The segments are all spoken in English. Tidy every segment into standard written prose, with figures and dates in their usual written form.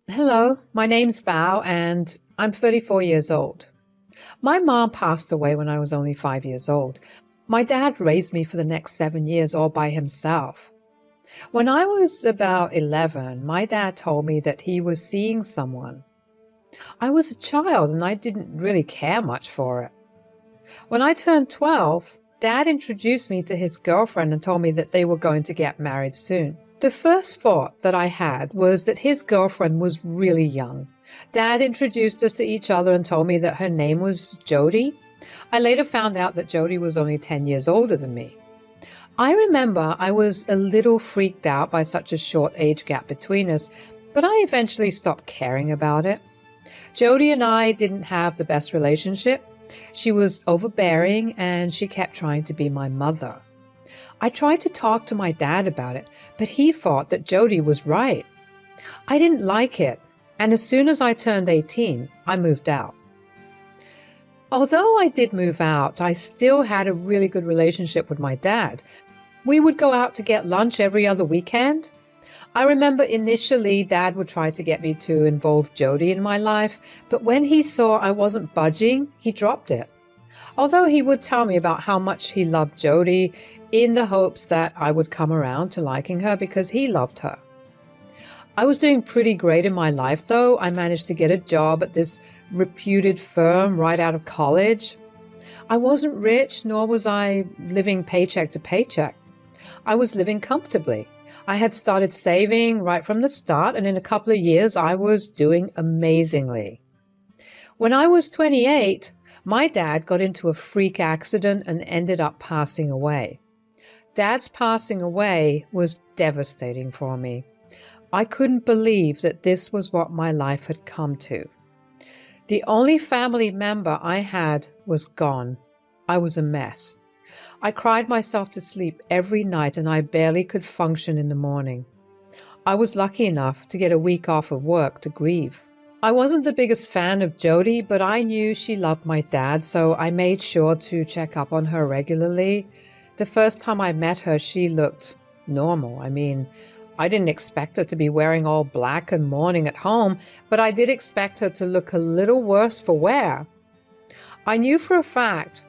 Hello, my name's Val and I'm 34 years old. My mom passed away when I was only 5 years old. My dad raised me for the next 7 years all by himself. When I was about 11, my dad told me that he was seeing someone. I was a child and I didn't really care much for it. When I turned 12, Dad introduced me to his girlfriend and told me that they were going to get married soon. The first thought that I had was that his girlfriend was really young. Dad introduced us to each other and told me that her name was Jody. I later found out that Jody was only 10 years older than me. I remember I was a little freaked out by such a short age gap between us, but I eventually stopped caring about it. Jody and I didn't have the best relationship. She was overbearing and she kept trying to be my mother. I tried to talk to my dad about it, but he thought that Jody was right. I didn't like it, and as soon as I turned 18, I moved out. Although I did move out, I still had a really good relationship with my dad. We would go out to get lunch every other weekend. I remember initially Dad would try to get me to involve Jody in my life, but when he saw I wasn't budging, he dropped it. Although he would tell me about how much he loved Jody in the hopes that I would come around to liking her because he loved her. I was doing pretty great in my life though. I managed to get a job at this reputed firm right out of college. I wasn't rich, nor was I living paycheck to paycheck. I was living comfortably. I had started saving right from the start, and in a couple of years I was doing amazingly. When I was 28, my dad got into a freak accident and ended up passing away. Dad's passing away was devastating for me. I couldn't believe that this was what my life had come to. The only family member I had was gone. I was a mess. I cried myself to sleep every night and I barely could function in the morning. I was lucky enough to get a week off of work to grieve. I wasn't the biggest fan of Jody, but I knew she loved my dad, so I made sure to check up on her regularly. The first time I met her, she looked normal. I didn't expect her to be wearing all black and mourning at home, but I did expect her to look a little worse for wear. I knew for a fact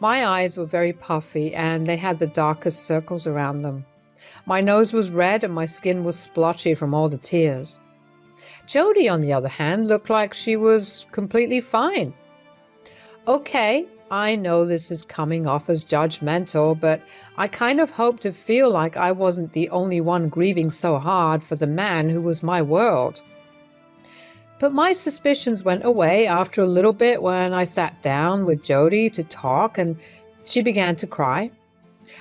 my eyes were very puffy and they had the darkest circles around them. My nose was red and my skin was splotchy from all the tears. Jody, on the other hand, looked like she was completely fine. Okay, I know this is coming off as judgmental, but I kind of hope to feel like I wasn't the only one grieving so hard for the man who was my world. But my suspicions went away after a little bit when I sat down with Jody to talk and she began to cry.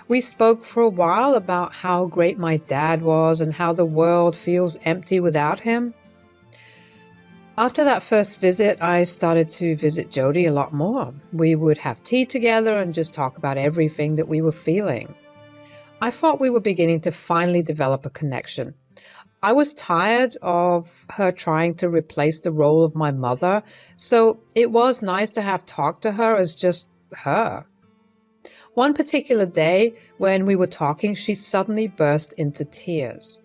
We spoke for a while about how great my dad was and how the world feels empty without him. After that first visit, I started to visit Jody a lot more. We would have tea together and just talk about everything that we were feeling. I thought we were beginning to finally develop a connection. I was tired of her trying to replace the role of my mother, so it was nice to have talked to her as just her. One particular day, when we were talking, she suddenly burst into tears.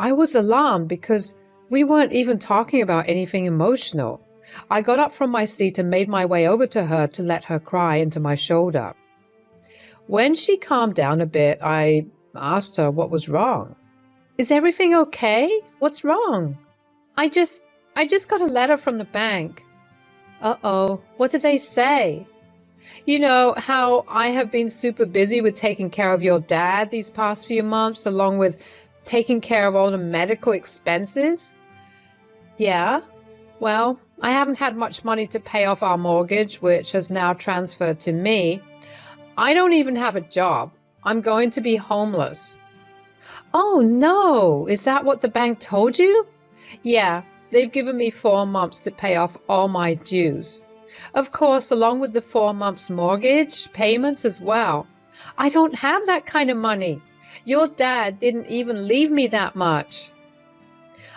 I was alarmed because we weren't even talking about anything emotional. I got up from my seat and made my way over to her to let her cry into my shoulder. When she calmed down a bit, I asked her what was wrong. Is everything okay? What's wrong? I just got a letter from the bank. Uh-oh, what did they say? You know how I have been super busy with taking care of your dad these past few months, along with taking care of all the medical expenses? Yeah, well, I haven't had much money to pay off our mortgage, which has now transferred to me. I don't even have a job. I'm going to be homeless. Oh no, is that what the bank told you? Yeah, they've given me 4 months to pay off all my dues. Of course, along with the 4 months mortgage payments as well. I don't have that kind of money. Your dad didn't even leave me that much.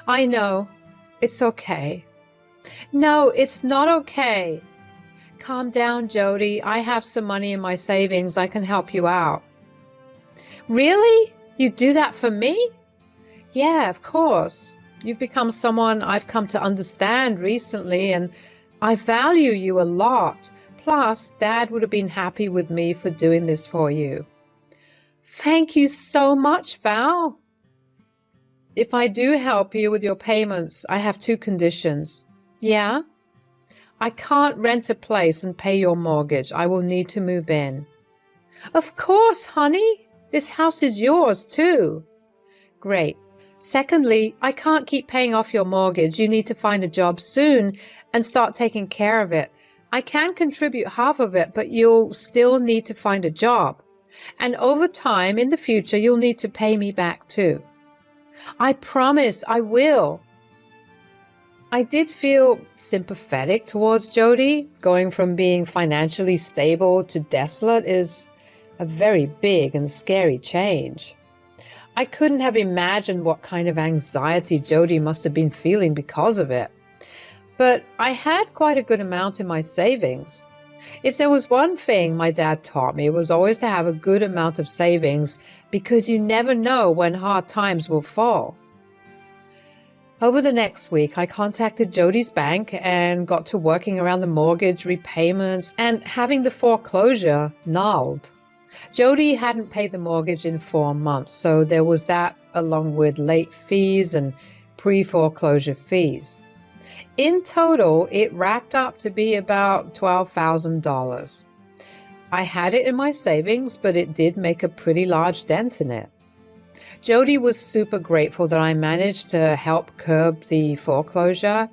I know. It's okay. No, it's not okay. Calm down, Jody. I have some money in my savings. I can help you out. Really? You do that for me? Yeah, of course. You've become someone I've come to understand recently, and I value you a lot. Plus, Dad would have been happy with me for doing this for you. Thank you so much, Val. If I do help you with your payments, I have 2 conditions. Yeah? I can't rent a place and pay your mortgage. I will need to move in. Of course, honey. This house is yours, too. Great. Secondly, I can't keep paying off your mortgage. You need to find a job soon and start taking care of it. I can contribute half of it, but you'll still need to find a job. And over time, in the future, you'll need to pay me back, too. I promise I will. I did feel sympathetic towards Jody. Going from being financially stable to desolate is a very big and scary change. I couldn't have imagined what kind of anxiety Jody must have been feeling because of it. But I had quite a good amount in my savings. If there was one thing my dad taught me, it was always to have a good amount of savings, because you never know when hard times will fall. Over the next week, I contacted Jody's bank and got to working around the mortgage repayments and having the foreclosure nulled. Jody hadn't paid the mortgage in 4 months, so there was that, along with late fees and pre-foreclosure fees. In total, it racked up to be about $12,000. I had it in my savings, but it did make a pretty large dent in it. Jody was super grateful that I managed to help curb the foreclosure.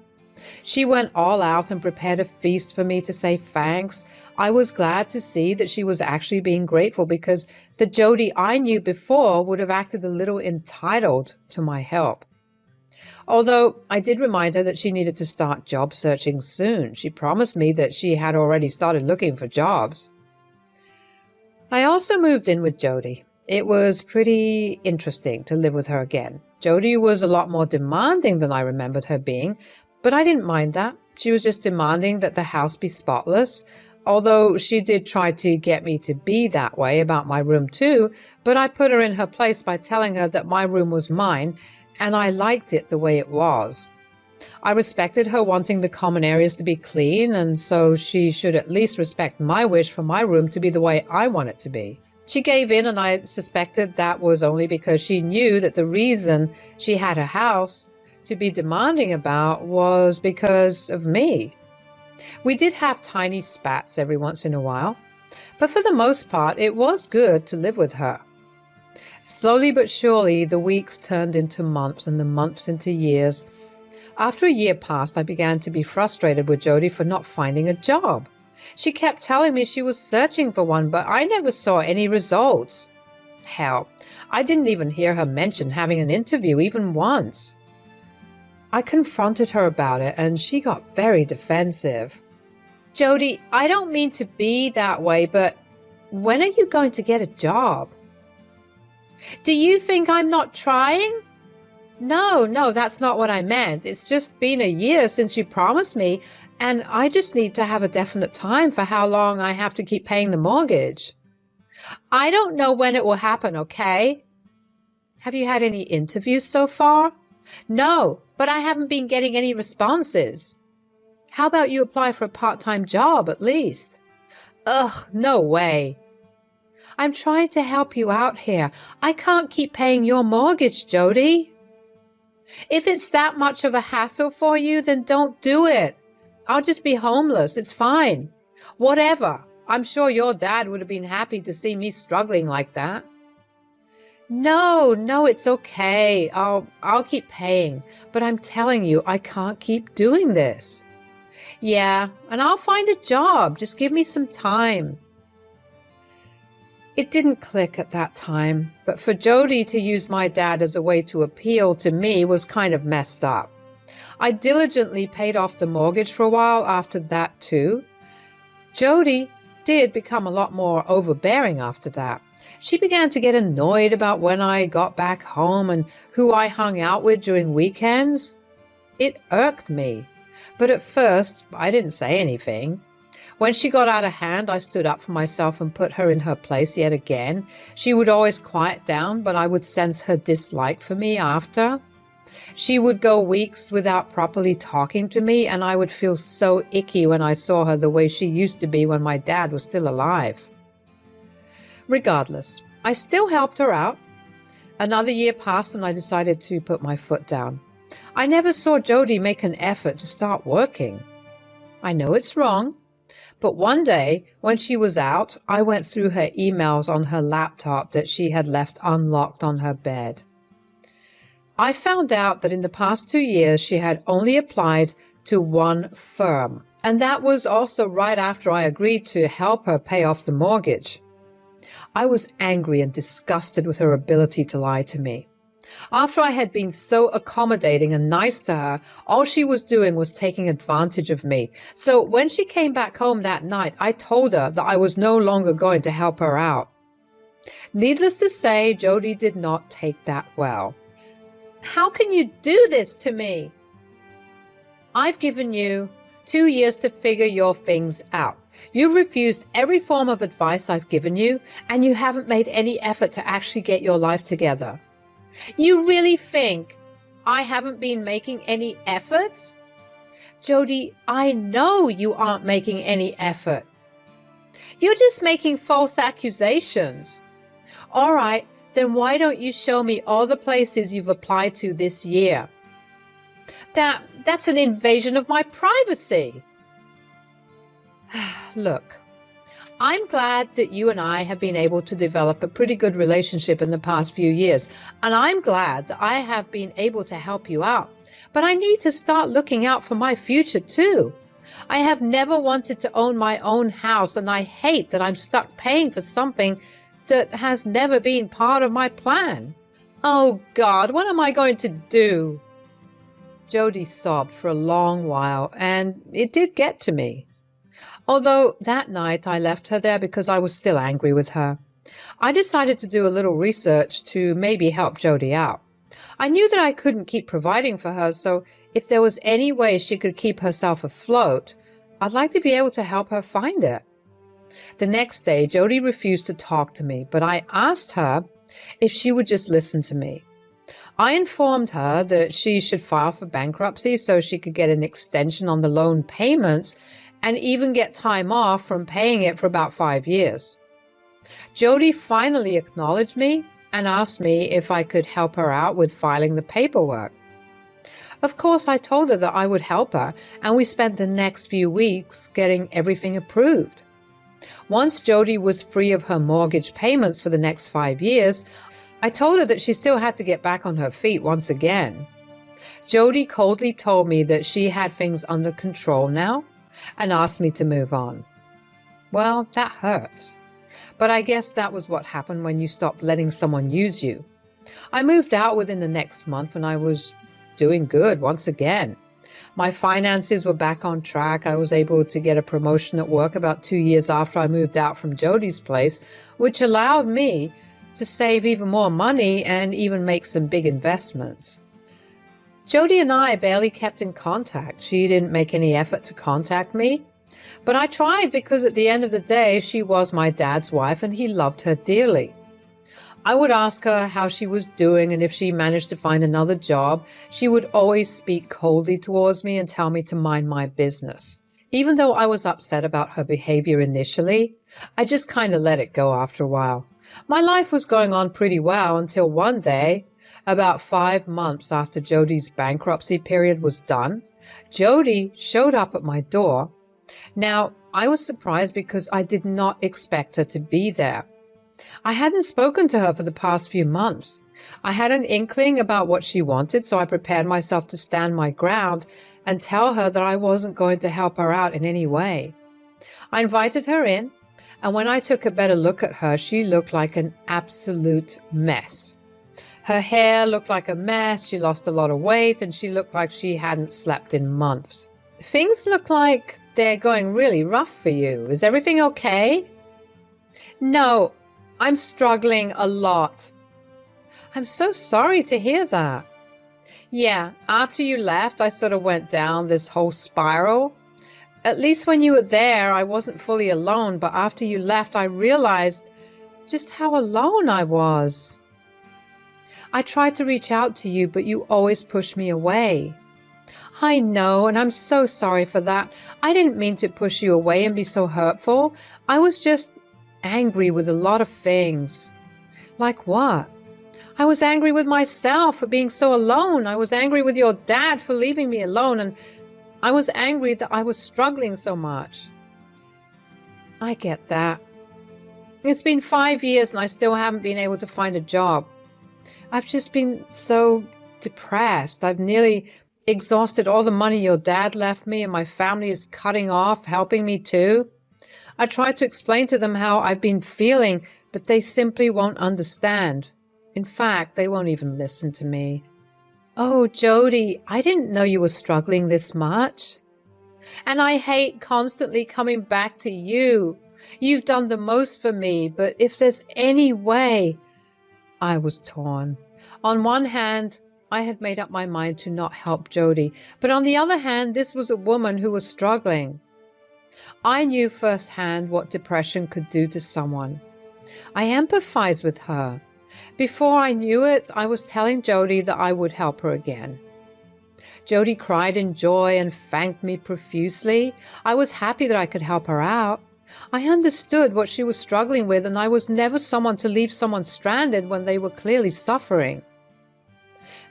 She went all out and prepared a feast for me to say thanks. I was glad to see that she was actually being grateful, because the Jody I knew before would have acted a little entitled to my help. Although I did remind her that she needed to start job searching soon. She promised me that she had already started looking for jobs. I also moved in with Jody. It was pretty interesting to live with her again. Jody was a lot more demanding than I remembered her being, but I didn't mind that. She was just demanding that the house be spotless, although she did try to get me to be that way about my room too, but I put her in her place by telling her that my room was mine, and I liked it the way it was. I respected her wanting the common areas to be clean, and so she should at least respect my wish for my room to be the way I want it to be. She gave in, and I suspected that was only because she knew that the reason she had a house to be demanding about was because of me. We did have tiny spats every once in a while, but for the most part, it was good to live with her. Slowly but surely, the weeks turned into months and the months into years. After a year passed, I began to be frustrated with Jody for not finding a job. She kept telling me she was searching for one, but I never saw any results. Hell, I didn't even hear her mention having an interview even once. I confronted her about it, and she got very defensive. Jody, I don't mean to be that way, but when are you going to get a job? Do you think I'm not trying? No, that's not what I meant. It's just been a year since you promised me, and I just need to have a definite time for how long I have to keep paying the mortgage. I don't know when it will happen, okay? Have you had any interviews so far? No, but I haven't been getting any responses. How about you apply for a part-time job at least? Ugh, no way. I'm trying to help you out here. I can't keep paying your mortgage, Jody. If it's that much of a hassle for you, then don't do it. I'll just be homeless. It's fine. Whatever. I'm sure your dad would have been happy to see me struggling like that. No, it's okay. I'll keep paying. But I'm telling you, I can't keep doing this. Yeah, and I'll find a job. Just give me some time. It didn't click at that time, but for Jody to use my dad as a way to appeal to me was kind of messed up. I diligently paid off the mortgage for a while after that too. Jody did become a lot more overbearing after that. She began to get annoyed about when I got back home and who I hung out with during weekends. It irked me, but at first I didn't say anything. When she got out of hand, I stood up for myself and put her in her place yet again. She would always quiet down, but I would sense her dislike for me after. She would go weeks without properly talking to me, and I would feel so icky when I saw her the way she used to be when my dad was still alive. Regardless, I still helped her out. Another year passed and I decided to put my foot down. I never saw Jody make an effort to start working. I know it's wrong, but one day when she was out, I went through her emails on her laptop that she had left unlocked on her bed. I found out that in the past 2 years she had only applied to one firm, and that was also right after I agreed to help her pay off the mortgage. I was angry and disgusted with her ability to lie to me. After I had been so accommodating and nice to her, all she was doing was taking advantage of me. So when she came back home that night, I told her that I was no longer going to help her out. Needless to say, Jody did not take that well. "How can you do this to me?" "I've given you 2 years to figure your things out. You've refused every form of advice I've given you, and you haven't made any effort to actually get your life together." "You really think I haven't been making any efforts?" "Jody, I know you aren't making any effort. You're just making false accusations." "All right, then why don't you show me all the places you've applied to this year?" That's an invasion of my privacy." Look, I'm glad that you and I have been able to develop a pretty good relationship in the past few years, and I'm glad that I have been able to help you out. But I need to start looking out for my future too. I have never wanted to own my own house, and I hate that I'm stuck paying for something that has never been part of my plan. Oh God, what am I going to do? Jody sobbed for a long while, and it did get to me. Although that night I left her there because I was still angry with her. I decided to do a little research to maybe help Jody out. I knew that I couldn't keep providing for her, so if there was any way she could keep herself afloat, I'd like to be able to help her find it. The next day, Jody refused to talk to me, but I asked her if she would just listen to me. I informed her that she should file for bankruptcy so she could get an extension on the loan payments and even get time off from paying it for about 5 years. Jody finally acknowledged me and asked me if I could help her out with filing the paperwork. Of course, I told her that I would help her, and we spent the next few weeks getting everything approved. Once Jody was free of her mortgage payments for the next 5 years, I told her that she still had to get back on her feet once again. Jody coldly told me that she had things under control now and asked me to move on. Well, that hurts. But I guess that was what happened when you stopped letting someone use you. I moved out within the next month and I was doing good once again. My finances were back on track. I was able to get a promotion at work about 2 years after I moved out from Jody's place, which allowed me to save even more money and even make some big investments. Jody and I barely kept in contact. She didn't make any effort to contact me, but I tried because at the end of the day, she was my dad's wife and he loved her dearly. I would ask her how she was doing, and if she managed to find another job, she would always speak coldly towards me and tell me to mind my business. Even though I was upset about her behavior initially, I just kind of let it go after a while. My life was going on pretty well until one day, about 5 months after Jody's bankruptcy period was done, Jody showed up at my door. Now, I was surprised because I did not expect her to be there. I hadn't spoken to her for the past few months. I had an inkling about what she wanted, so I prepared myself to stand my ground and tell her that I wasn't going to help her out in any way. I invited her in, and when I took a better look at her, she looked like an absolute mess. Her hair looked like a mess, she lost a lot of weight, and she looked like she hadn't slept in months. Things look like they're going really rough for you. Is everything okay? No, I'm struggling a lot. I'm so sorry to hear that. Yeah, after you left, I sort of went down this whole spiral. At least when you were there, I wasn't fully alone, but after you left, I realized just how alone I was. I tried to reach out to you, but you always pushed me away. I know, and I'm so sorry for that. I didn't mean to push you away and be so hurtful. I was just angry with a lot of things. Like what? I was angry with myself for being so alone. I was angry with your dad for leaving me alone, and I was angry that I was struggling so much. I get that. It's been 5 years and I still haven't been able to find a job. I've just been so depressed. I've nearly exhausted all the money your dad left me, and my family is cutting off helping me too. I tried to explain to them how I've been feeling, but they simply won't understand. In fact, they won't even listen to me. Oh, Jody, I didn't know you were struggling this much. And I hate constantly coming back to you. You've done the most for me, but if there's any way... I was torn. On one hand, I had made up my mind to not help Jody, but on the other hand, this was a woman who was struggling. I knew firsthand what depression could do to someone. I empathized with her. Before I knew it, I was telling Jody that I would help her again. Jody cried in joy and thanked me profusely. I was happy that I could help her out. I understood what she was struggling with, and I was never someone to leave someone stranded when they were clearly suffering.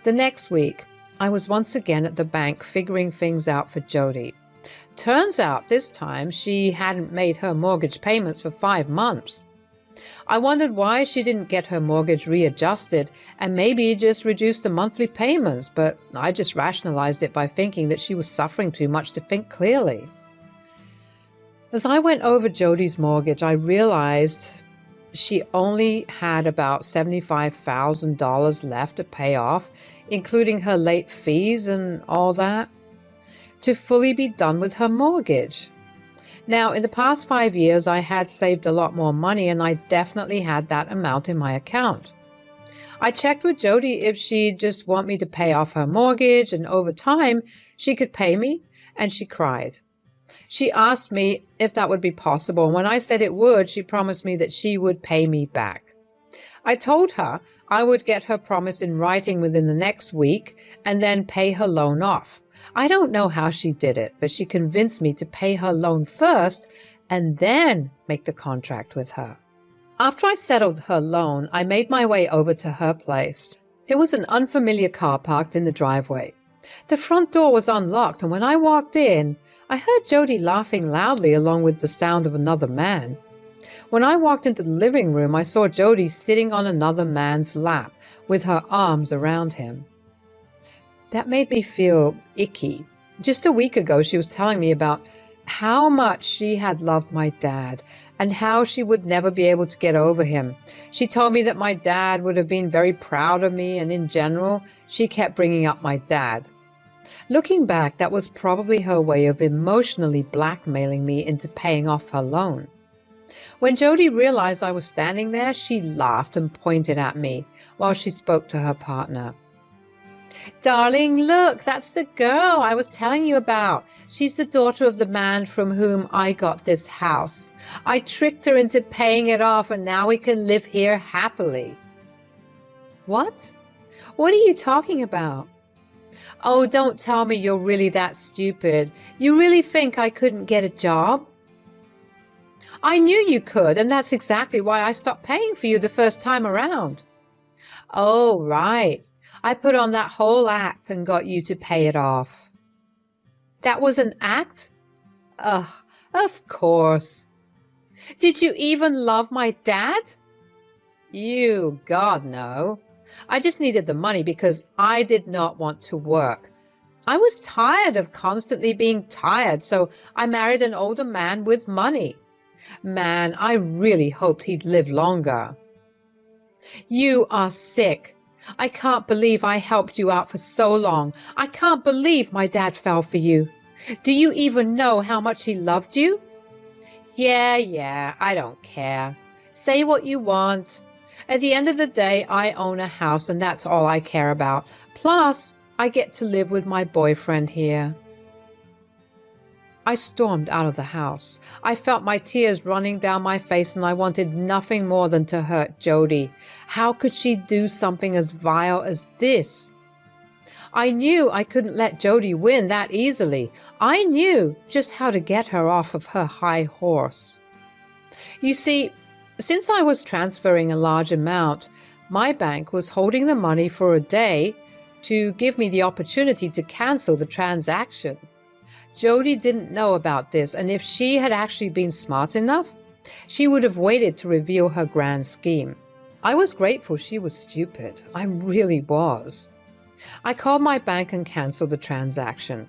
The next week, I was once again at the bank figuring things out for Jody. Turns out this time she hadn't made her mortgage payments for 5 months. I wondered why she didn't get her mortgage readjusted and maybe just reduce the monthly payments, but I just rationalized it by thinking that she was suffering too much to think clearly. As I went over Jody's mortgage, I realized she only had about $75,000 left to pay off, including her late fees and all that, to fully be done with her mortgage. Now, in the past 5 years, I had saved a lot more money, and I definitely had that amount in my account. I checked with Jody if she'd just want me to pay off her mortgage, and over time, she could pay me, and she cried. She asked me if that would be possible, and when I said it would, she promised me that she would pay me back. I told her I would get her promise in writing within the next week, and then pay her loan off. I don't know how she did it, but she convinced me to pay her loan first and then make the contract with her. After I settled her loan, I made my way over to her place. It was an unfamiliar car parked in the driveway. The front door was unlocked, and when I walked in, I heard Jody laughing loudly along with the sound of another man. When I walked into the living room, I saw Jody sitting on another man's lap with her arms around him. That made me feel icky. Just a week ago, she was telling me about how much she had loved my dad and how she would never be able to get over him. She told me that my dad would have been very proud of me, and in general, she kept bringing up my dad. Looking back, that was probably her way of emotionally blackmailing me into paying off her loan. When Jody realized I was standing there, she laughed and pointed at me while she spoke to her partner. "Darling, look, that's the girl I was telling you about. She's the daughter of the man from whom I got this house. I tricked her into paying it off, and now we can live here happily." "What? What are you talking about?" "Oh, don't tell me you're really that stupid. You really think I couldn't get a job?" "I knew you could, and that's exactly why I stopped paying for you the first time around." "Oh, right. I put on that whole act and got you to pay it off." "That was an act?" "Ugh, of course." "Did you even love my dad?" "You, God, no. I just needed the money because I did not want to work. I was tired of constantly being tired, so I married an older man with money. Man, I really hoped he'd live longer." "You are sick. I can't believe I helped you out for so long. I can't believe my dad fell for you. Do you even know how much he loved you?" Yeah, I don't care. Say what you want. At the end of the day, I own a house, and that's all I care about. Plus, I get to live with my boyfriend here. I stormed out of the house. I felt my tears running down my face, and I wanted nothing more than to hurt Jody. How could she do something as vile as this? I knew I couldn't let Jody win that easily. I knew just how to get her off of her high horse. You see, since I was transferring a large amount, my bank was holding the money for a day to give me the opportunity to cancel the transaction. Jody didn't know about this, and if she had actually been smart enough, she would have waited to reveal her grand scheme. I was grateful she was stupid. I really was. I called my bank and canceled the transaction.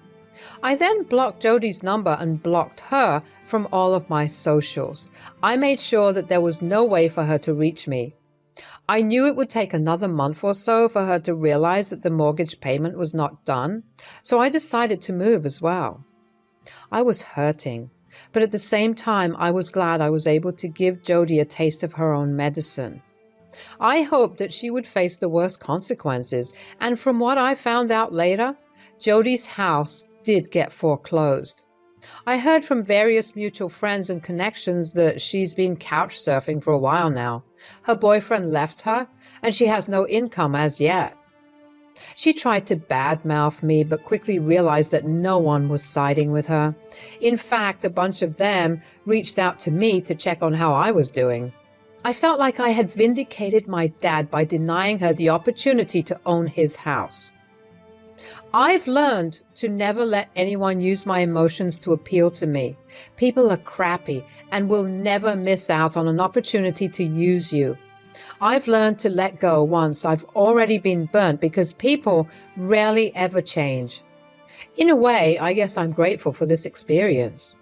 I then blocked Jody's number and blocked her from all of my socials. I made sure that there was no way for her to reach me. I knew it would take another month or so for her to realize that the mortgage payment was not done, so I decided to move as well. I was hurting, but at the same time, I was glad I was able to give Jody a taste of her own medicine. I hoped that she would face the worst consequences, and from what I found out later, Jody's house did get foreclosed. I heard from various mutual friends and connections that she's been couch surfing for a while now. Her boyfriend left her, and she has no income as yet. She tried to badmouth me, but quickly realized that no one was siding with her. In fact, a bunch of them reached out to me to check on how I was doing. I felt like I had vindicated my dad by denying her the opportunity to own his house. I've learned to never let anyone use my emotions to appeal to me. People are crappy and will never miss out on an opportunity to use you. I've learned to let go once I've already been burnt, because people rarely ever change. In a way, I guess I'm grateful for this experience.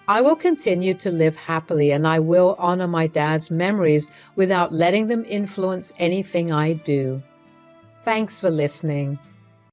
I will continue to live happily, and I will honor my dad's memories without letting them influence anything I do. Thanks for listening.